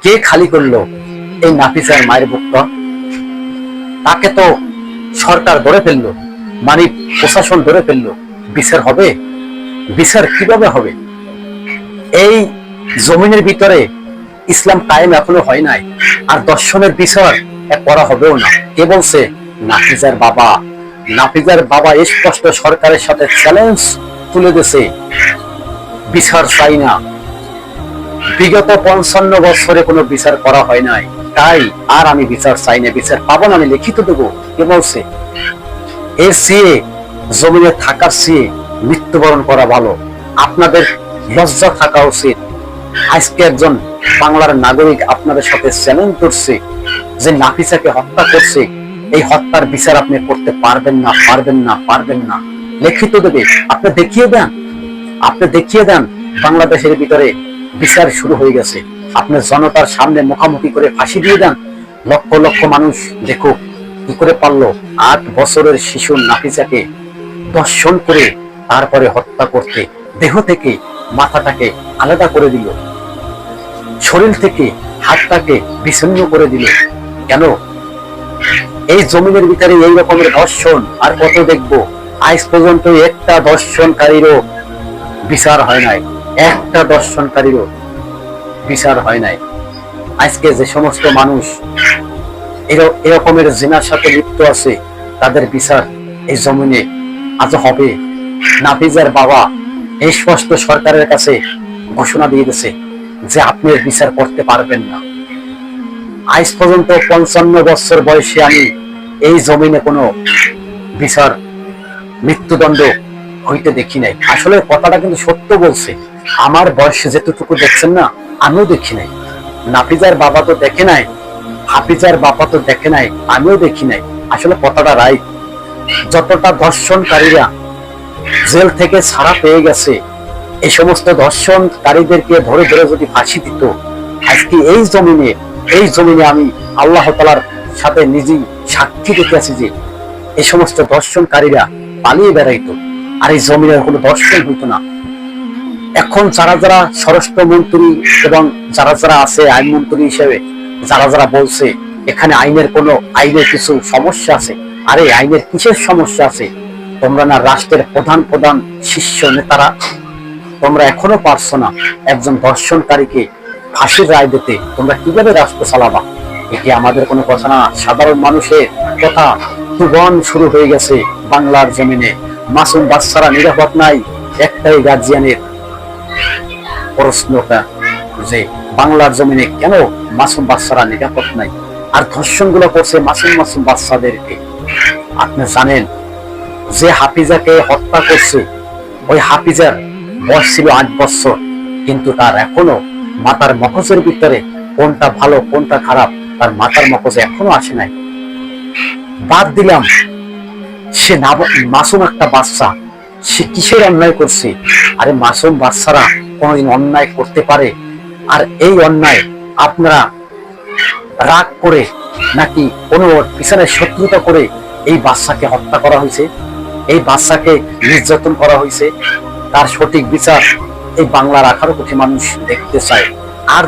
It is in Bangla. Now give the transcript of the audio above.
কে খালি করলো এই নাফিসার মায়ের বুকটা? তাকে তো সরকার ধরে ফেললো, মানে প্রশাসন ধরে ফেললো। বিচার হবে? বিচার কিভাবে হবে? এই জমিনের ভিতরে ইসলাম কায়েম এখনো হয় নাই, আর দর্শনের বিচার করা হবেও না। কে বলছে? নাফিজার বাবা। নাফিজার বাবা স্পষ্ট সরকারের সাথে চ্যালেঞ্জ তুলে দিয়েছে, বিচার চাই না। বিগত 55 বছরে কোনো বিচার করা হয় নাই, তাই আর আমি বিচার চাই না, বিচার পাবো না, আমি লিখিত দেবো। কে বলছে? এর চেয়ে জমিনে থাকার চেয়ে মৃত্যুবরণ করা ভালো। আপনাদের লজ্জা থাকা উচিত। আজকে একজন বাংলার নাগরিক আপনাদের সাথে চ্যালেঞ্জ করছে যে নাফিসাকে হত্যা করছে, এই হত্যার বিচার আপনি করতে পারবেন না, পারবেন না, পারবেন না। লিখিত দেবে, আপনি দেখিয়ে দেন, আপনি দেখিয়ে দেন বাংলাদেশের ভিতরে বিচার শুরু হয়ে গেছে। আপনি জনতার সামনে মুখামুখি করে ফাঁসি দিয়ে দেন, লক্ষ লক্ষ মানুষ দেখুক কি করে পারলো 8 বছরের শিশু নাফিসাকে ধর্ষণ করে তারপরে হত্যা করতে। দেহ থেকে মাথাটাকে আলাদা করে দিল, শরীর থেকে হাতটাকে বিচ্ছিন্ন করে দিল। কেন? এই জমিনের ভিতরে এই রকমের ধর্ষণ আর কত দেখবো? আজ পর্যন্ত একটা ধর্ষণকারীরও বিচার হয় নাই, একটা ধর্ষণকারীরও বিচার হয় নাই। আজকে যে সমস্ত মানুষ এরকমের জিনার সাথে লিপ্ত আছে, তাদের বিচার এই জমিনে আজ হবে। নাফিজার বাবা স্পষ্ট সরকারের কাছে ঘোষণা দিয়ে দিয়েছে যে আপনি বিচার করতে পারবেন না। আজ পর্যন্ত 55 বছর বয়সে আমি এই জমিনে কোনো বিচার, মৃত্যুদণ্ড হইতে দেখি নাই। আসলে কথাটা কিন্তু সত্য বলছে। আমার বয়সে যেটুকু দেখছেন না, আমিও দেখি নাই। নাফিজার বাবা তো দেখে নাই, হাফিজার বাবা তো দেখে নাই, আমিও দেখি নাই। আসলে কথাটা রাইট। যতটা ধর্ষণকারীরা জেল থেকে ছাড়া পেয়ে গেছে, এই সমস্ত ধর্ষণকারীদেরকে ধরে ধরে যদি ফাঁসি দিত, আজকে এই জমিনে আমি আল্লাহ তাআলার সাথে নিজেই সাক্ষী রেখে আছি যে এই সমস্ত ধর্ষণকারীরা পালিয়ে বেড়াইতো, আর এই জমিনের কোনো ধর্ষণ হইতো না। এখন যারা যারা স্বরাষ্ট্রমন্ত্রী এবং যারা যারা আছে আইনমন্ত্রী হিসেবে, যারা যারা বলছে এখানে আইনের কিছু সমস্যা আছে, আরে আইনের কিসের সমস্যা আছে? তোমরা না রাষ্ট্রের প্রধান শীর্ষ নেতারা, তোমরা এখনো পারছো না একজন ধর্ষণকারীকে ফাঁসির রায় দিতে? তোমরা কিভাবে রাষ্ট্র চালাবা? এটি আমাদের কোনো কথা না, সাধারণ মানুষের কথা। তুফান শুরু হয়ে গেছে বাংলার জমিনে। মাসুম বাচ্চারা নিরাপদ নাই। একটাই গার্জিয়ানের প্রশ্নটা যে বাংলার জমিনে কেন মাসুম বাচ্চারা নিরাপদ নাই, আর ধর্ষণ গুলো করছে মাসুম বাচ্চাদেরকে। আপনি জানেন যে হাফিজাকে হত্যা করছে, ওই হাফিজার বয়স ছিল 8 বছর, কিন্তু তার এখনো মাথার মগজের ভিতরে কোনটা ভালো কোনটা খারাপ তার মাথার মগজে এখনো আসে নাই। বাদ দিলাম সে মাসুম একটা বাচ্চা, সে কিসের অন্যায় করছে? আরে মাসুম বাচ্চারা কোনোদিন অন্যায় করতে পারে? আর এই অন্যায় আপনারা রাগ করে নাকি কোনো পিছনে শত্রুতা করে এই বাচ্চাকে হত্যা করা হয়েছে, এই বাচ্চাকে নির্যাতন করা হয়েছে? তার সঠিক বিচার এই বাংলার 18 কোটি মানুষ দেখতে চায়। আর